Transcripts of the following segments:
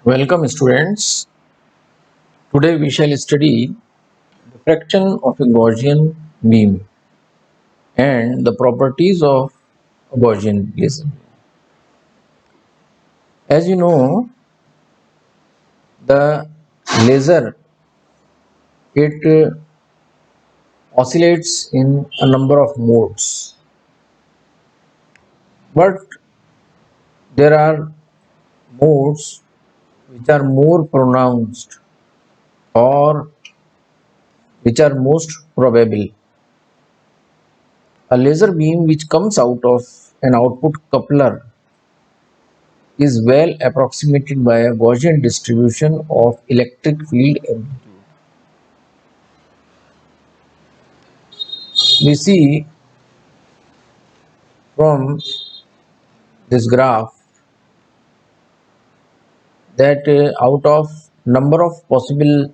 Welcome students. Today we shall study diffraction of a Gaussian beam and the properties of a Gaussian laser. As you know, the laser it oscillates in a number of modes, but there are modes which are more pronounced or which are most probable. A laser beam which comes out of an output coupler is well approximated by a Gaussian distribution of electric field amplitude. We see from this graph that out of number of possible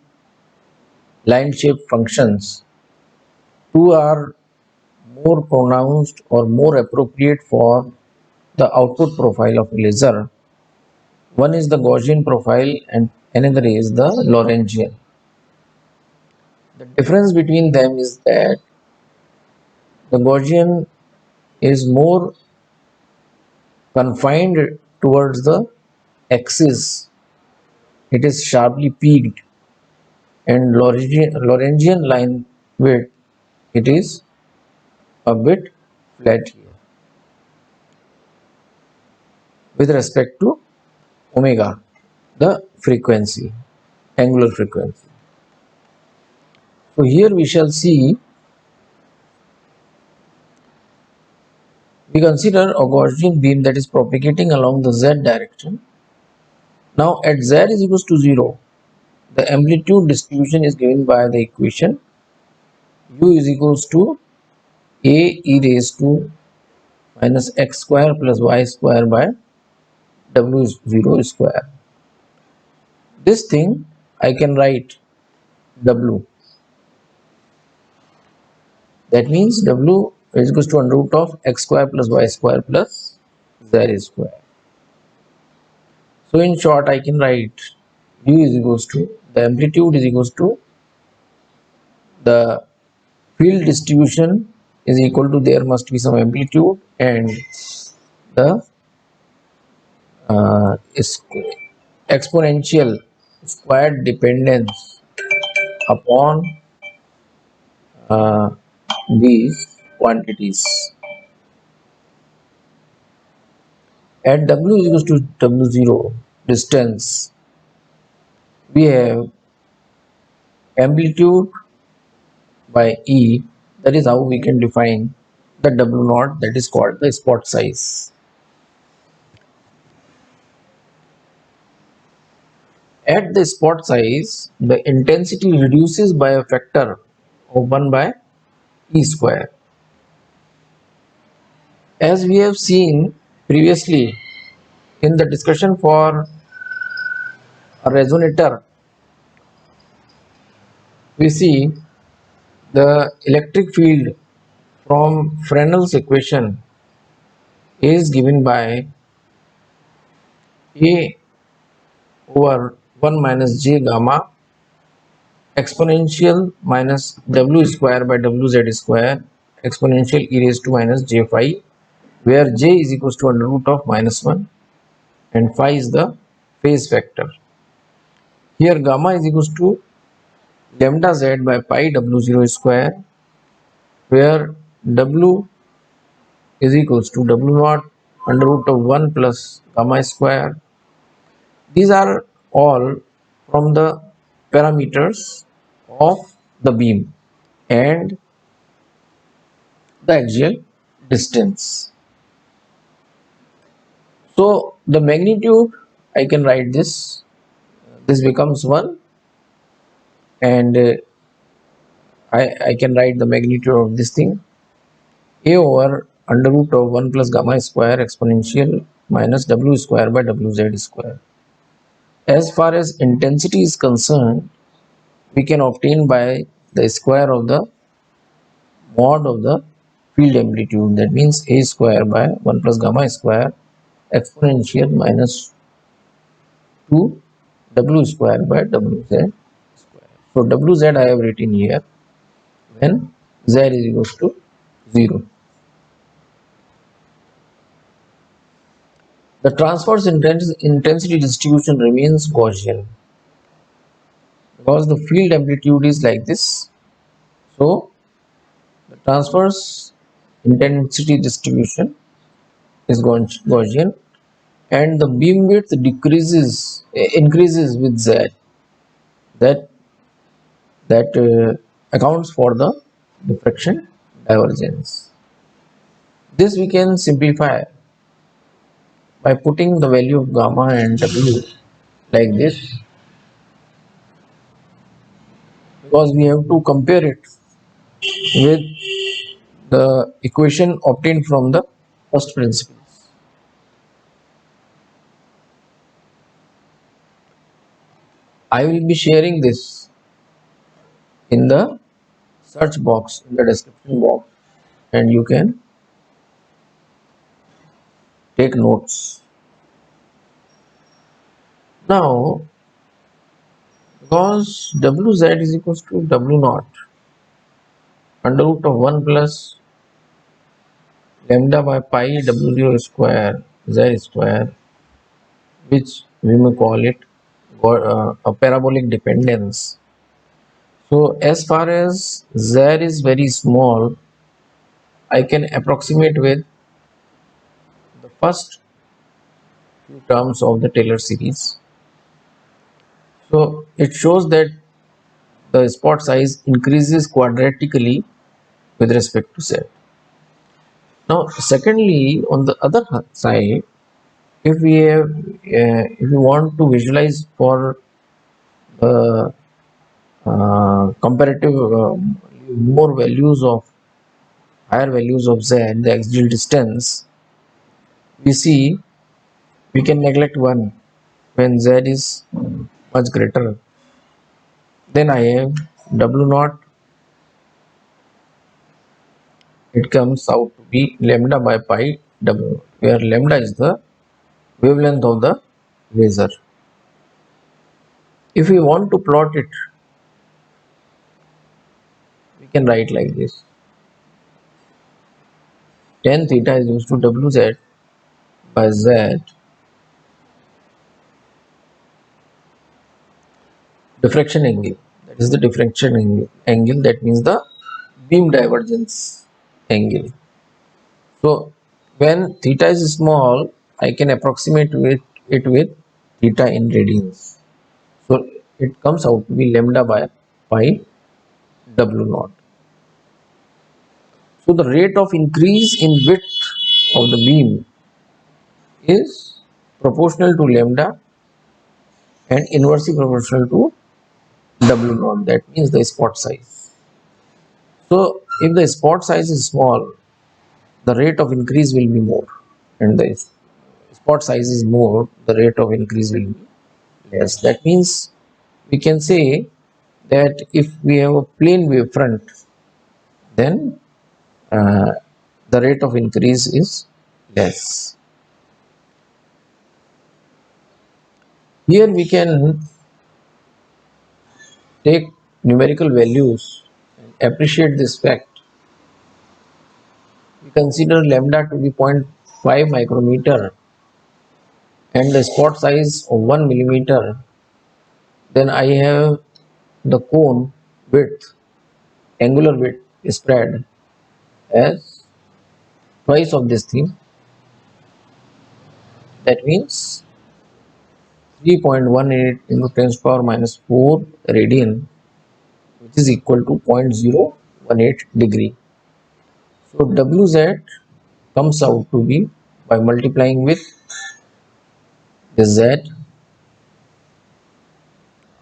line shape functions, two are more pronounced or more appropriate for the output profile of a laser. One is the Gaussian profile and another is the Lorentzian. The difference between them is that the Gaussian is more confined towards the axis, it is sharply peaked, and Lorentzian line width, it is a bit flat here with respect to omega, the frequency, angular frequency. So here we shall see, we consider a Gaussian beam that is propagating along the z direction. Now at z is equals to 0, the amplitude distribution is given by the equation u is equals to a e raised to minus x square plus y square by w0 square. This thing I can write w, that means w is equals to under root of x square plus y square plus z square. So in short I can write u is equals to, the amplitude is equals to the field distribution is equal to, there must be some amplitude, and the is exponential squared dependence upon uh, these quantities. At w is equals to w0 distance, we have amplitude by e, that is how we can define the w0, that is called the spot size. At the spot size, the intensity reduces by a factor of 1 by e square. As we have seen previously in the discussion for a resonator, we see the electric field from Fresnel's equation is given by A over 1 minus j gamma exponential minus w square by wz square exponential e raised to minus j phi, where j is equals to under root of minus 1 and phi is the phase factor. Here gamma is equals to lambda z by pi w0 square, where w is equals to w0 under root of 1 plus gamma square. These are all from the parameters of the beam and the axial distance. So the magnitude, I can write this becomes 1, and I can write the magnitude of this thing, a over under root of 1 plus gamma square exponential minus w square by wz square. As far as intensity is concerned, we can obtain by the square of the mod of the field amplitude, that means a square by 1 plus gamma square exponential minus 2 W square by WZ square. So WZ I have written here when Z is equals to 0. The transverse intensity distribution remains Gaussian because the field amplitude is like this. So the transverse intensity distribution is Gaussian, and the beam width increases with Z. That accounts for the diffraction divergence. This we can simplify by putting the value of gamma and W like this, because we have to compare it with the equation obtained from the first principles. I will be sharing this in the search box, in the description box, and you can take notes. Now, because Wz is equals to W naught under root of 1 plus lambda by pi W0 square Z square, which we may call it a parabolic dependence. So as far as Z is very small, I can approximate with the first few terms of the Taylor series. So it shows that the spot size increases quadratically with respect to Z. Now, secondly, on the other side, if we want to visualize for the comparative more values of higher values of Z, the axial distance, we see we can neglect one when Z is much greater. Then I have W naught, it comes out to be lambda by pi W, where lambda is the wavelength of the laser. If we want to plot it, we can write like this: tan theta is equal to Wz by Z diffraction angle. That is the diffraction angle, that means the beam divergence angle. So when theta is small, I can approximate it with theta in radians. So it comes out to be lambda by pi W naught. So the rate of increase in width of the beam is proportional to lambda and inversely proportional to W naught, that means the spot size. So if the spot size is small, the rate of increase will be more, and the spot size is more, the rate of increase will be less. That means we can say that if we have a plane wave front, then uh, the rate of increase is less. Here we can take numerical values and appreciate this fact. We consider lambda to be 0.5 micrometer and the spot size of 1 millimeter. Then I have the cone width, angular width spread as twice of this thing. That means 3.18 into 10 to the power minus 4 radian, which is equal to 0.018 degree. So Wz comes out to be, by multiplying with the Z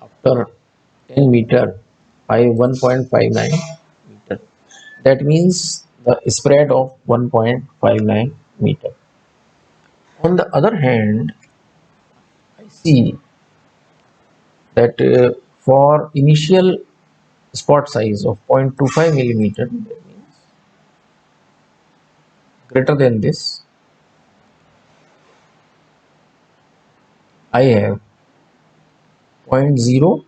after 10 meter by 1.59 meter. That means the spread of 1.59 meter. On the other hand, I see that for initial spot size of 0.25 millimeter, that means greater than this, I have 0.072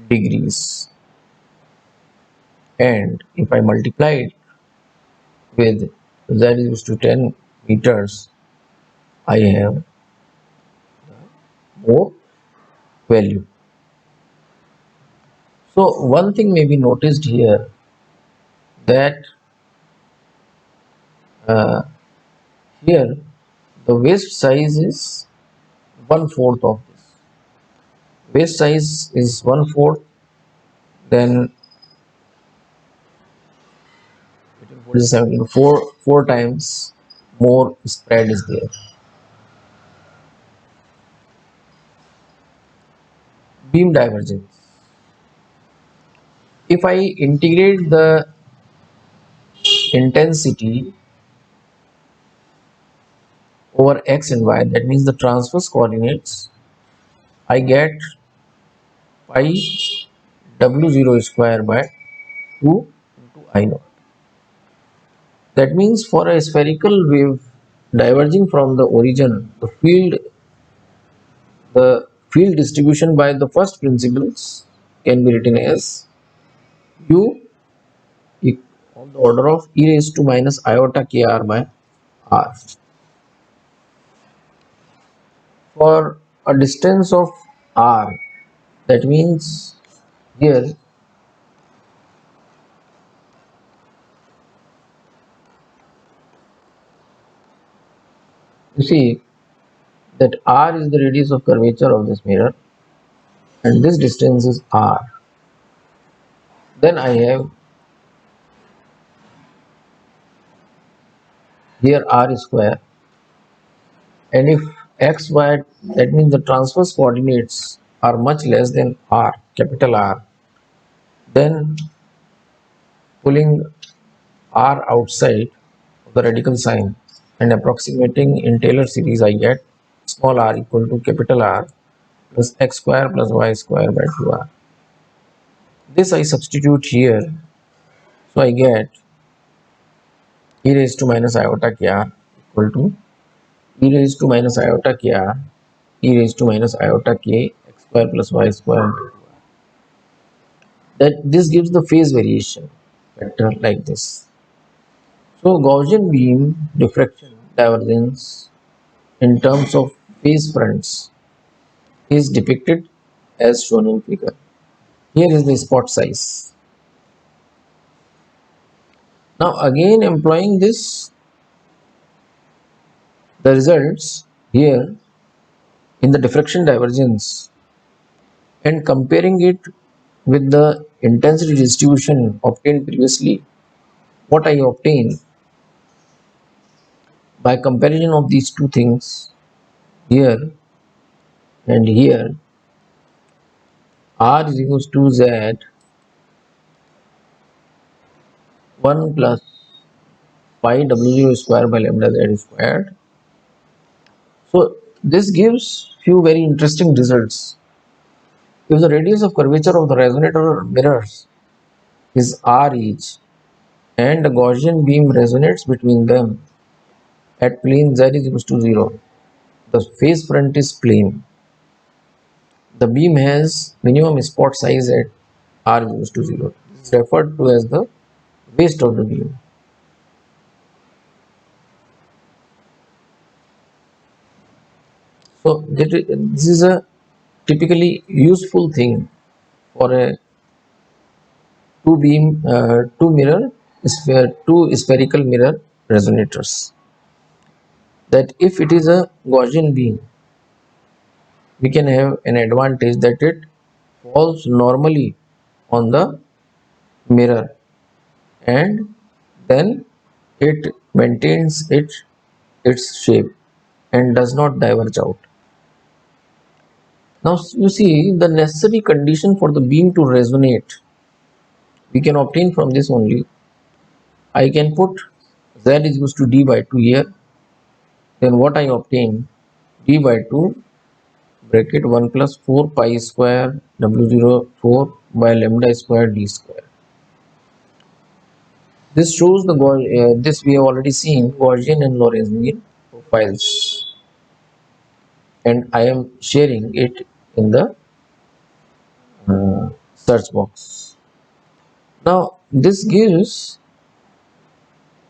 degrees, and if I multiply it with z is equal to 10 meters, I have more value. So one thing may be noticed here, that uh, here the waist size is 1/4 of this. Waist size is 1/4, then 47, four times more spread is there. Beam divergence. If I integrate the intensity over x and y, that means the transverse coordinates, I get pi w0 square by 2 into I naught. That means for a spherical wave diverging from the origin, the field distribution by the first principles can be written as u of the order of e raised to minus iota kr by r. For a distance of r, that means here you see that r is the radius of curvature of this mirror, and this distance is r. Then I have here r square, and if x y, that means the transverse coordinates are much less than r, capital R, then pulling r outside of the radical sign and approximating in Taylor series, I get small r equal to capital R plus x square plus y square by 2r. This I substitute here, so I get e raised to minus iota kr equal to e raised to minus iota kr e raised to minus iota k x square plus y square by 2r. That this gives the phase variation vector like this. So Gaussian beam diffraction divergence in terms of phase fronts is depicted as shown in figure. Here is the spot size. Now again employing this, the results here in the diffraction divergence and comparing it with the intensity distribution obtained previously, what I obtain by comparison of these two things here and here, r is equals to z 1 plus pi w0 square by lambda z squared. So this gives few very interesting results. If the radius of curvature of the resonator mirrors is r each and the Gaussian beam resonates between them at plane z is equals to 0, the phase front is plane. The beam has minimum spot size at r is equals to 0. This is referred to as the waist of the beam. So this is a typically useful thing for a two spherical mirror resonators, that if it is a Gaussian beam, we can have an advantage that it falls normally on the mirror and then it maintains its shape and does not diverge out. Now you see the necessary condition for the beam to resonate we can obtain from this only. I can put z is equals to d by 2 here, then what I obtain d by 2 bracket 1 plus 4 pi square w0 4 by lambda square d square. This shows the this we have already seen Gaussian and Lorentzian profiles. and I am sharing it in the search box. Now this gives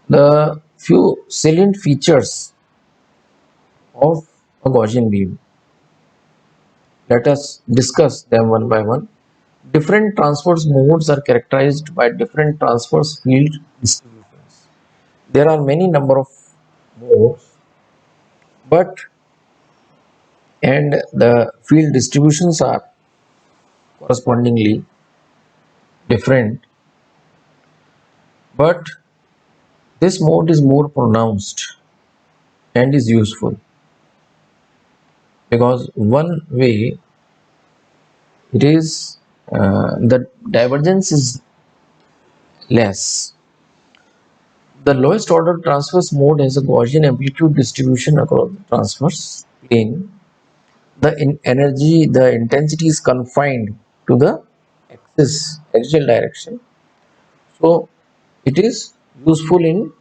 the few salient features of a Gaussian beam. Let us discuss them one by one. Different transverse modes are characterized by different transverse field distributions. There are many number of modes, but and the field distributions are correspondingly different, but this mode is more pronounced and is useful because one way it is the divergence is less. The lowest order transverse mode has a Gaussian amplitude distribution across the transverse plane. The intensity is confined to the axial direction. So it is useful in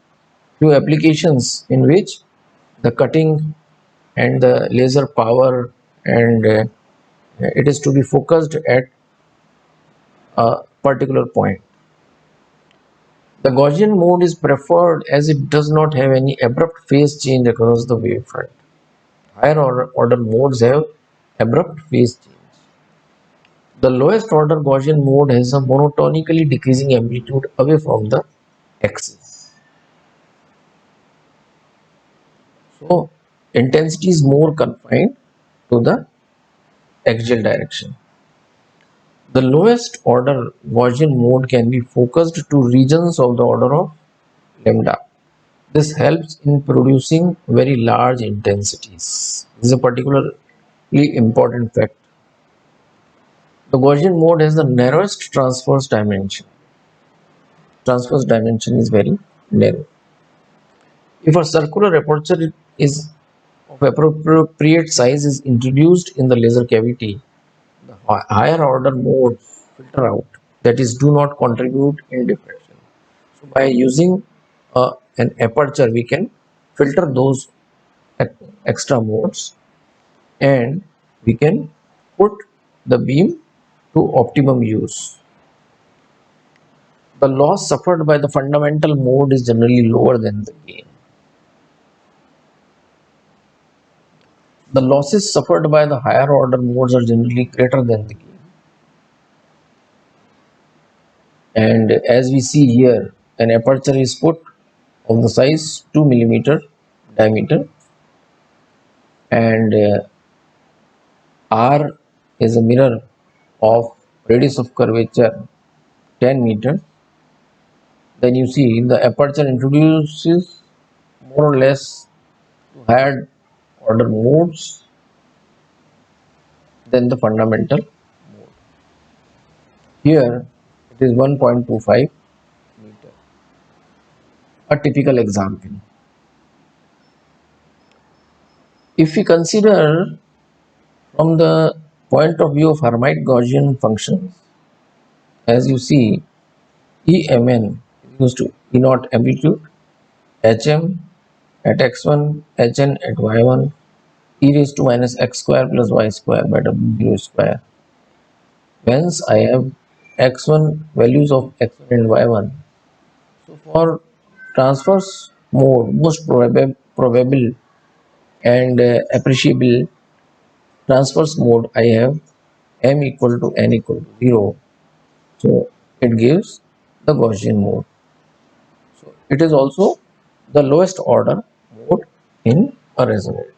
few applications in which the cutting and the laser power and it is to be focused at a particular point. The Gaussian mode is preferred as it does not have any abrupt phase change across the wavefront. Higher order modes have abrupt phase change. The lowest order Gaussian mode has a monotonically decreasing amplitude away from the axis. So intensity is more confined to the axial direction. The lowest order Gaussian mode can be focused to regions of the order of lambda. This helps in producing very large intensities. This is a particularly important fact. The Gaussian mode has the narrowest transverse dimension. Transverse dimension is very narrow. If a circular aperture is of appropriate size is introduced in the laser cavity, the higher order modes filter out, that is, do not contribute in diffraction. So by using an aperture, we can filter those extra modes and we can put the beam to optimum use. The loss suffered by the fundamental mode is generally lower than the gain. The losses suffered by the higher order modes are generally greater than the gain. And as we see here, an aperture is put of the size 2 millimeter diameter, and R is a mirror of radius of curvature 10 meters. Then you see the aperture introduces more or less higher order modes than the fundamental mode. Here it is 1.25 meter. A typical example. If we consider from the point of view of Hermite Gaussian functions, as you see, EMN is equals to E naught amplitude, HM at x1, Hn at y1, e raised to minus x square plus y square by w square. Whence I have x1 values of x1 and y1. So for transverse mode, most probable and appreciable transverse mode, I have m equal to n equal to 0. So it gives the Gaussian mode. So it is also the lowest order mode in a resonator.